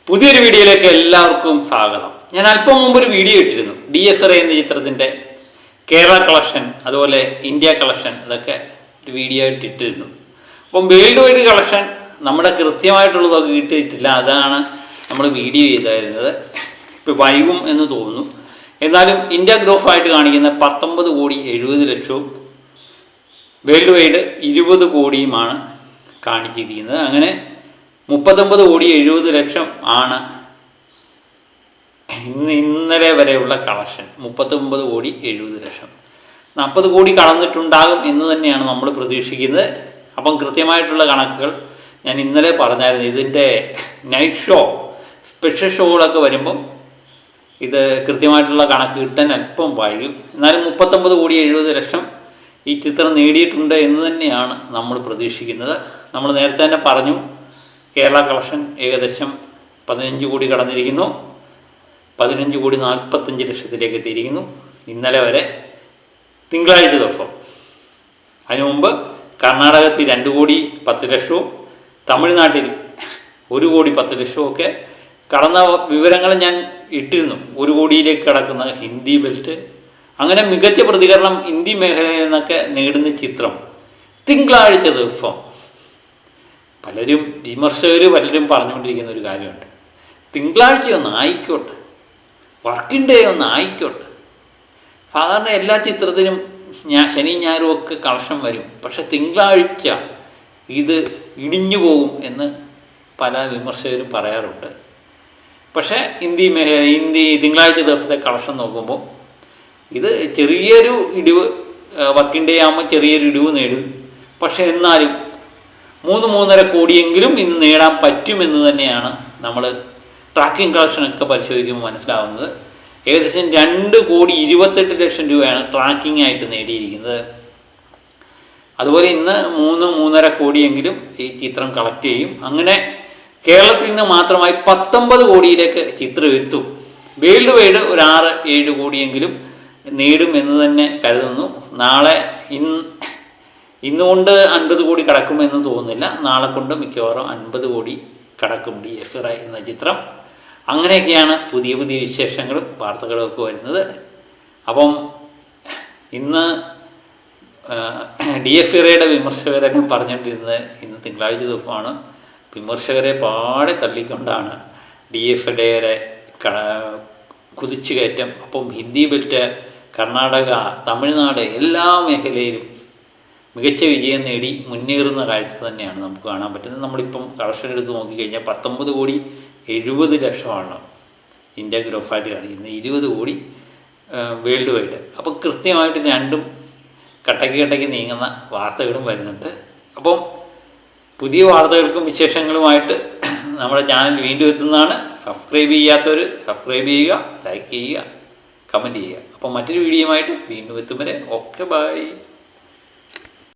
പുതിയൊരു വീഡിയോയിലേക്ക് എല്ലാവർക്കും സ്വാഗതം. ഞാൻ അല്പം മുമ്പ് ഒരു വീഡിയോ ഇട്ടിരുന്നു. DSRA എന്ന ചിത്രത്തിൻ്റെ കേരള കളക്ഷൻ, അതുപോലെ ഇന്ത്യ കളക്ഷൻ, ഇതൊക്കെ ഒരു വീഡിയോ ആയിട്ട് ഇട്ടിരുന്നു. അപ്പം വേൾഡ് വൈഡ് കളക്ഷൻ നമ്മുടെ കൃത്യമായിട്ടുള്ളതൊക്കെ കിട്ടിയിട്ടില്ല. അതാണ് നമ്മൾ വീഡിയോ ചെയ്തായിരുന്നത്. ഇപ്പോൾ വൈകും എന്ന് തോന്നുന്നു. എന്നാലും ഇന്ത്യ ഗ്രോഫായിട്ട് കാണിക്കുന്ന 19,70,00,000 വേൾഡ് വൈഡ് 20 കോടിയുമാണ് കാണിച്ചിരിക്കുന്നത്. അങ്ങനെ 39,70,00,000 ആണ് ഇന്നലെ വരെയുള്ള കളക്ഷൻ. 39,70,00,000, 40 കോടി കടന്നിട്ടുണ്ടാകും എന്ന് തന്നെയാണ് നമ്മൾ പ്രതീക്ഷിക്കുന്നത്. അപ്പം കൃത്യമായിട്ടുള്ള കണക്കുകൾ ഞാൻ ഇന്നലെ പറഞ്ഞായിരുന്നു. ഇതിൻ്റെ നൈറ്റ് ഷോ, സ്പെഷ്യൽ ഷോകളൊക്കെ വരുമ്പം ഇത് കൃത്യമായിട്ടുള്ള കണക്ക് കിട്ടാൻ അല്പം വൈകും. എന്നാലും 39,70,00,000 ഈ ചിത്രം നേടിയിട്ടുണ്ട് എന്ന് തന്നെയാണ് നമ്മൾ പ്രതീക്ഷിക്കുന്നത്. നമ്മൾ നേരത്തെ തന്നെ പറഞ്ഞു, കേരള കളക്ഷൻ ഏകദേശം 15 കോടി കടന്നിരിക്കുന്നു. 15,45,00,000 എത്തിയിരിക്കുന്നു ഇന്നലെ വരെ, തിങ്കളാഴ്ച ദിവസം. അതിനു മുമ്പ് കർണാടകത്തിൽ 2,10,00,000, തമിഴ്നാട്ടിൽ 1,10,00,000 ഒക്കെ കടന്ന വിവരങ്ങൾ ഞാൻ ഇട്ടിരുന്നു. 1 കോടിയിലേക്ക് കടക്കുന്ന ഹിന്ദി ബെൽറ്റ്. അങ്ങനെ മികച്ച പ്രതികരണം ഹിന്ദി മേഖലയിൽ നിന്നൊക്കെ നേടുന്ന ചിത്രം തിങ്കളാഴ്ച ദിവസം. പലരും പലരും പറഞ്ഞുകൊണ്ടിരിക്കുന്ന ഒരു കാര്യമുണ്ട്, തിങ്കളാഴ്ച ഒന്ന് ആയിക്കോട്ടെ, വർക്കിംഗ് ഡേ ഒന്ന് ആയിക്കോട്ടെ. സാധാരണ എല്ലാ ചിത്രത്തിനും ശനി ഞായറും ഒക്കെ കളക്ഷൻ വരും, പക്ഷെ തിങ്കളാഴ്ച ഇത് ഇടിഞ്ഞു പോകും എന്ന് പല വിമർശകരും പറയാറുണ്ട്. പക്ഷേ ഹിന്ദി തിങ്കളാഴ്ച ദിവസത്തെ കളക്ഷൻ നോക്കുമ്പോൾ ഇത് ചെറിയൊരു ഇടിവ്, വർക്കിംഗ് ഡേ ആകുമ്പോൾ ചെറിയൊരു ഇടിവ് നേടും. പക്ഷെ എന്നാലും 3-3.5 കോടിയെങ്കിലും ഇന്ന് നേടാൻ പറ്റുമെന്ന് തന്നെയാണ് നമ്മൾ ട്രാക്കിംഗ് കളക്ഷനൊക്കെ പരിശോധിക്കുമ്പോൾ മനസ്സിലാവുന്നത്. ഏകദേശം 2,28,00,000 രൂപയാണ് ട്രാക്കിംഗ് ആയിട്ട് നേടിയിരിക്കുന്നത്. അതുപോലെ ഇന്ന് 3-3.5 കോടിയെങ്കിലും ഈ ചിത്രം കളക്ട് ചെയ്യും. അങ്ങനെ കേരളത്തിൽ നിന്ന് മാത്രമായി 19 കോടിയിലേക്ക് ചിത്രം എത്തും. വേൾഡ് വൈഡ് ഒരു 6-7 കോടിയെങ്കിലും നേടും എന്ന് തന്നെ കരുതുന്നു. നാളെ ഇന്നുകൊണ്ട് 50 കോടി കടക്കുമെന്ന് തോന്നുന്നില്ല. നാളെ കൊണ്ട് മിക്കവാറും 50 കോടി കടക്കും DSRA എന്ന ചിത്രം. അങ്ങനെയൊക്കെയാണ് പുതിയ വിശേഷങ്ങളും വാർത്തകളും ഒക്കെ വരുന്നത്. അപ്പം ഇന്ന് DSRAയുടെ വിമർശകരൊക്കെ പറഞ്ഞുകൊണ്ടിരുന്നത് ഇന്ന് തിങ്കളാഴ്ച ദിവസമാണ്. വിമർശകരെ പാടെ തള്ളിക്കൊണ്ടാണ് DSRAയുടെ കുതിച്ചുകയറ്റം. അപ്പം ഹിന്ദി ബെൽറ്റ്, കർണാടക, തമിഴ്നാട് എല്ലാ മേഖലയിലും മികച്ച വിജയം നേടി മുന്നേറുന്ന കാഴ്ച തന്നെയാണ് നമുക്ക് കാണാൻ പറ്റുന്നത്. നമ്മളിപ്പം കളക്ഷൻ എടുത്ത് നോക്കിക്കഴിഞ്ഞാൽ 19,70,00,000 ഇന്ത്യ ഗ്രോഫായിട്ട് കാണിക്കുന്നത്, 20 കോടി വേൾഡ് വൈഡ്. അപ്പം കൃത്യമായിട്ട് രണ്ടും കട്ടയ്ക്ക് നീങ്ങുന്ന വാർത്തകളും വരുന്നുണ്ട്. അപ്പം പുതിയ വാർത്തകൾക്കും വിശേഷങ്ങളുമായിട്ട് നമ്മുടെ ചാനൽ വീണ്ടും എത്തുന്നതാണ്. സബ്സ്ക്രൈബ് ചെയ്യാത്തവർ സബ്സ്ക്രൈബ് ചെയ്യുക, ലൈക്ക് ചെയ്യുക, കമൻറ്റ് ചെയ്യുക. അപ്പം മറ്റൊരു വീഡിയോയുമായിട്ട് വീണ്ടും എത്തും വരെ ഓക്കെ, ബൈ.